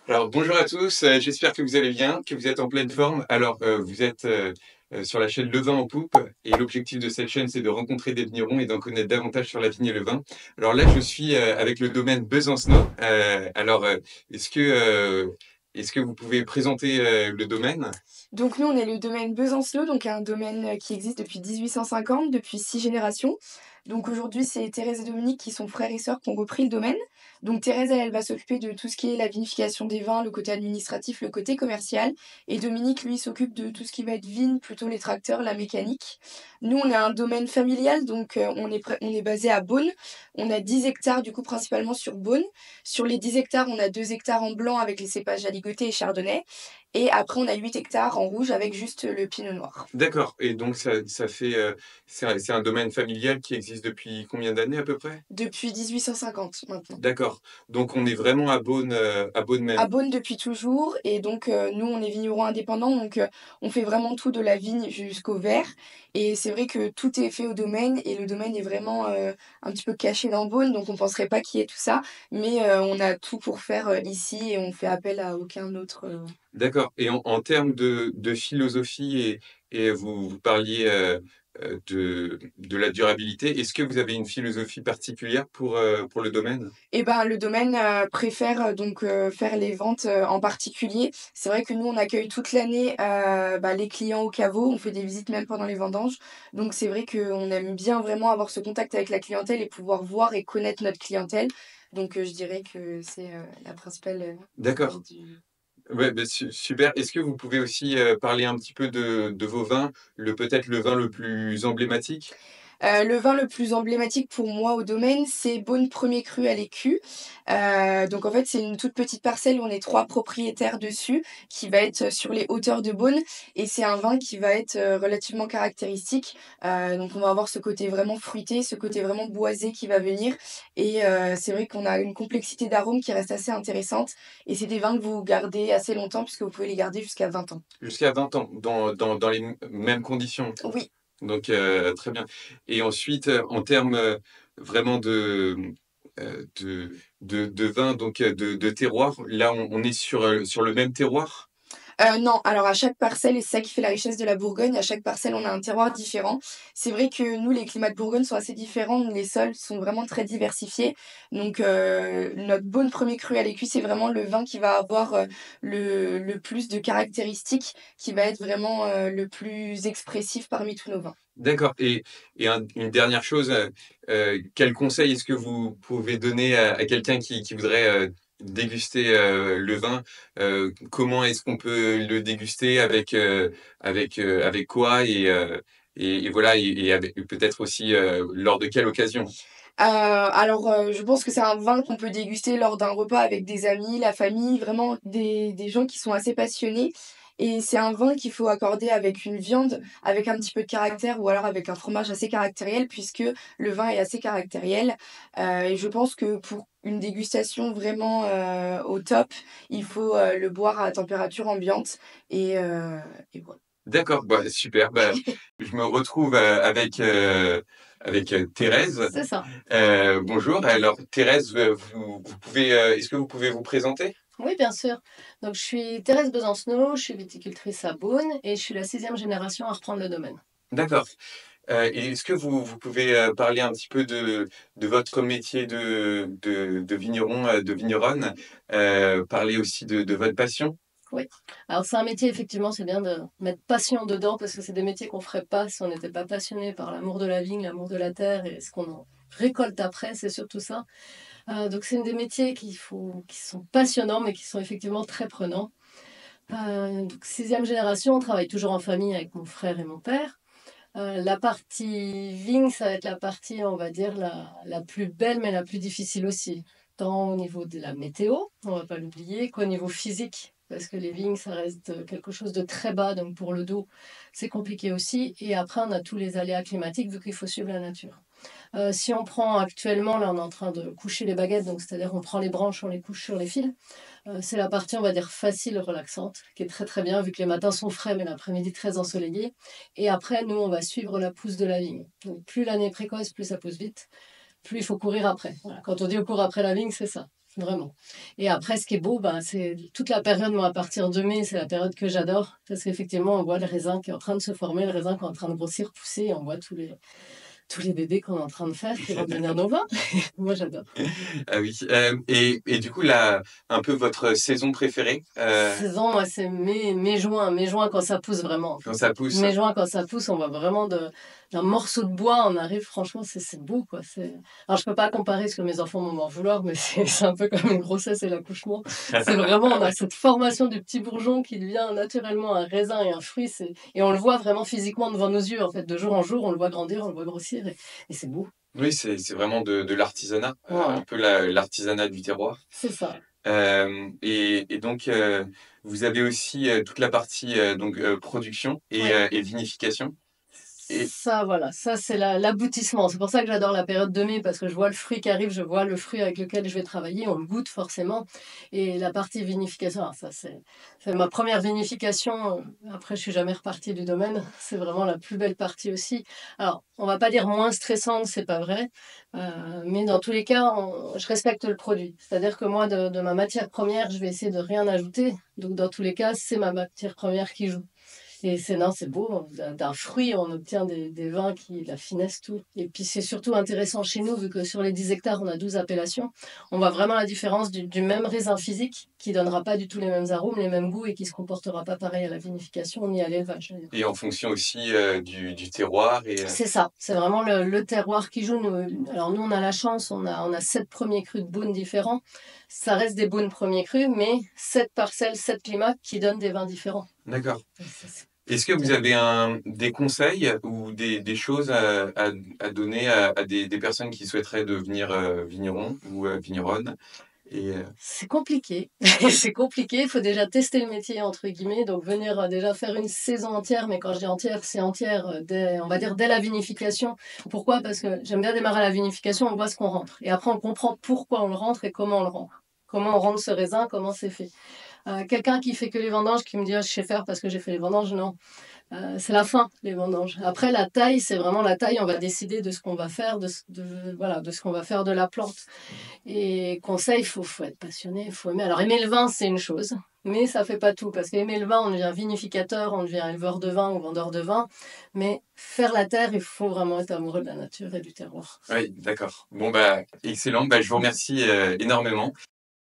Alors bonjour à tous, j'espère que vous allez bien, que vous êtes en pleine forme. Alors vous êtes sur la chaîne Le Vin en Poupe et l'objectif de cette chaîne c'est de rencontrer des vignerons et d'en connaître davantage sur la vigne et le vin. Alors là je suis avec le domaine Besancenot. Est-ce que est-ce que vous pouvez présenter le domaine? Donc nous, on est le domaine Besancenot, donc un domaine qui existe depuis 1850, depuis 6 générations. Donc aujourd'hui, c'est Thérèse et Dominique qui sont frères et sœurs qui ont repris le domaine. Donc Thérèse, elle va s'occuper de tout ce qui est la vinification des vins, le côté administratif, le côté commercial. Et Dominique, lui, s'occupe de tout ce qui va être vigne, plutôt les tracteurs, la mécanique. Nous, on est un domaine familial, donc on est basé à Beaune. On a 10 hectares, du coup, principalement sur Beaune. Sur les 10 hectares, on a 2 hectares en blanc avec les cépages aligoté et chardonnay. Et après, on a 8 hectares en rouge avec juste le pinot noir. D'accord, et donc ça fait c'est un domaine familial qui existe depuis combien d'années à peu près? Depuis 1850 maintenant. D'accord, donc on est vraiment à Beaune À même. Beaune depuis toujours et donc nous, on est vignerons indépendants donc on fait vraiment tout de la vigne jusqu'au verre et c'est vrai que tout est fait au domaine et le domaine est vraiment, un petit peu caché dans Beaune donc on penserait pas qu'il y ait tout ça mais on a tout pour faire, ici et on fait appel à aucun autre. D'accord, et en termes de philosophie et vous parliez, de la durabilité. Est-ce que vous avez une philosophie particulière pour le domaine? Et ben, le domaine, préfère, donc faire les ventes, en particulier. C'est vrai que nous, on accueille toute l'année, les clients au caveau. On fait des visites même pendant les vendanges. Donc c'est vrai qu'on aime bien vraiment avoir ce contact avec la clientèle et pouvoir voir et connaître notre clientèle. Donc je dirais que c'est, la principale, D'accord. base du. Ouais, bah, super. Est-ce que vous pouvez aussi, parler un petit peu de vos vins, peut-être le vin le plus emblématique? Le vin le plus emblématique pour moi au domaine, c'est Beaune 1er cru à l'écu. Donc en fait, c'est une toute petite parcelle où on est 3 propriétaires dessus, qui va être sur les hauteurs de Beaune et c'est un vin qui va être, relativement caractéristique. Donc on va avoir ce côté vraiment fruité, ce côté vraiment boisé qui va venir et c'est vrai qu'on a une complexité d'arômes qui reste assez intéressante et c'est des vins que vous gardez assez longtemps puisque vous pouvez les garder jusqu'à 20 ans. Jusqu'à 20 ans, dans les mêmes conditions? Oui. Donc très bien, et ensuite, en termes, vraiment de vin, donc de terroir, là, on est sur le même terroir? Non, alors à chaque parcelle et c'est ça qui fait la richesse de la Bourgogne, à chaque parcelle, on a un terroir différent. C'est vrai que nous, les climats de Bourgogne sont assez différents, les sols sont vraiment très diversifiés. Donc notre Beaune 1er cru à l'écu, c'est vraiment le vin qui va avoir, le plus de caractéristiques, qui va être vraiment, le plus expressif parmi tous nos vins. D'accord, et une dernière chose, quel conseil est-ce que vous pouvez donner à quelqu'un qui voudrait, déguster, le vin? Comment est-ce qu'on peut le déguster? Avec quoi? Et voilà, et avec peut-être aussi, lors de quelle occasion? Je pense que c'est un vin qu'on peut déguster lors d'un repas avec des amis, la famille, vraiment des gens qui sont assez passionnés et c'est un vin qu'il faut accorder avec une viande, avec un petit peu de caractère ou alors avec un fromage assez caractériel puisque le vin est assez caractériel, et je pense que pour une dégustation vraiment, au top, il faut, le boire à température ambiante et voilà. D'accord, bah, super, bah, je me retrouve, avec, Thérèse. C'est ça. Bonjour, alors Thérèse, vous pouvez, est-ce que vous pouvez vous présenter? Oui, bien sûr. Donc, je suis Thérèse Besancenot, je suis viticultrice à Beaune et je suis la sixième génération à reprendre le domaine. D'accord, et est-ce que vous pouvez, parler un petit peu de votre métier de vigneron, de vigneronne? Parler aussi de votre passion? Oui. Alors, c'est un métier, effectivement, c'est bien de mettre passion dedans parce que c'est des métiers qu'on ne ferait pas si on n'était pas passionné par l'amour de la vigne, l'amour de la terre et ce qu'on en récolte après, c'est surtout ça. Donc, c'est des métiers qui sont passionnants mais qui sont effectivement très prenants. Donc, sixième génération, on travaille toujours en famille avec mon frère et mon père. La partie vigne, ça va être la partie, on va dire, la plus belle, mais la plus difficile aussi. Tant au niveau de la météo, on ne va pas l'oublier, qu'au niveau physique, parce que les vignes, ça reste quelque chose de très bas, donc pour le dos, c'est compliqué aussi. Et après, on a tous les aléas climatiques, vu qu'il faut suivre la nature. Si on prend actuellement, là, on est en train de coucher les baguettes, donc c'est-à-dire on prend les branches, on les couche sur les fils. C'est la partie, on va dire, facile, relaxante, qui est très très bien, vu que les matins sont frais, mais l'après-midi très ensoleillé. Et après, nous, on va suivre la pousse de la vigne. Donc, plus l'année est précoce, plus ça pousse vite, plus il faut courir après. Voilà. Quand on dit on court après la vigne, c'est ça. Vraiment. Et après, ce qui est beau, c'est toute la période, moi, à partir de mai, c'est la période que j'adore. Parce qu'effectivement, on voit le raisin qui est en train de se former, le raisin qui est en train de grossir, pousser, et on voit tous les bébés qu'on est en train de faire qui vont devenir nos vins. Moi, j'adore. Ah oui. Et du coup, là, un peu votre saison préférée Saison, moi, c'est mai-juin. Mai-juin, quand ça pousse vraiment, en quand fait. ça pousse? Mai-juin, quand ça pousse, on voit vraiment d'un morceau de bois, on arrive, franchement, c'est beau, quoi. Alors, je peux pas comparer, parce que mes enfants vont m'en vouloir, mais c'est un peu comme une grossesse et l'accouchement. C'est vraiment, on a cette formation du petit bourgeon qui devient naturellement un raisin et un fruit. Et on le voit vraiment physiquement devant nos yeux, en fait. De jour en jour, on le voit grandir, on le voit grossir, et c'est beau. Oui, c'est vraiment de l'artisanat, Ouais, un peu l'artisanat du terroir. c'est ça. Et donc, vous avez aussi toute la partie donc, production Ouais. et vinification. Et Ça, voilà, ça c'est l'aboutissement. C'est pour ça que j'adore la période de mai, parce que je vois le fruit qui arrive, je vois le fruit avec lequel je vais travailler, on le goûte forcément. Et la partie vinification, alors ça c'est ma première vinification. Après, je suis jamais repartie du domaine. C'est vraiment la plus belle partie aussi. Alors, on va pas dire moins stressante, c'est pas vrai. Mais dans tous les cas, je respecte le produit. C'est-à-dire que moi, de ma matière première, je vais essayer de rien ajouter. Donc, dans tous les cas, c'est ma matière première qui joue. Et non, c'est beau, d'un fruit, on obtient des vins qui, la finesse, tout. Et puis c'est surtout intéressant chez nous, vu que sur les 10 hectares, on a 12 appellations. On voit vraiment la différence du même raisin physique, qui donnera pas du tout les mêmes arômes, les mêmes goûts, et qui se comportera pas pareil à la vinification ni à l'élevage. et en fonction aussi du terroir. C'est ça, c'est vraiment le terroir qui joue. Alors nous, on a la chance, on a 7 premiers crus de Beaune différents. Ça reste des Beaune premiers crus, mais 7 parcelles, 7 climats qui donnent des vins différents. D'accord. C'est- Est-ce que vous avez des conseils ou des choses à donner à des personnes qui souhaiteraient devenir vignerons ou vigneronnes et, C'est compliqué. C'est compliqué. Il faut déjà tester le métier, entre guillemets. Donc, venir déjà faire une saison entière. Mais quand je dis entière, c'est entière, on va dire, dès la vinification. Pourquoi? Parce que j'aime bien démarrer la vinification, on voit ce qu'on rentre. Et après, on comprend pourquoi on le rentre et comment on le rentre. Comment on rentre ce raisin, comment c'est fait. Quelqu'un qui fait que les vendanges, qui me dit, ah, je sais faire parce que j'ai fait les vendanges, non. C'est la fin, les vendanges. Après, la taille, c'est vraiment la taille. On va décider de ce qu'on va faire, voilà, de ce qu'on va faire de la plante. Et conseil, faut être passionné, il faut aimer. Alors, aimer le vin, c'est une chose, mais ça fait pas tout. Parce qu'aimer le vin, on devient vinificateur, on devient éleveur de vin ou vendeur de vin. Mais faire la terre, il faut vraiment être amoureux de la nature et du terroir. Oui, d'accord. Bon, excellent. Je vous remercie énormément.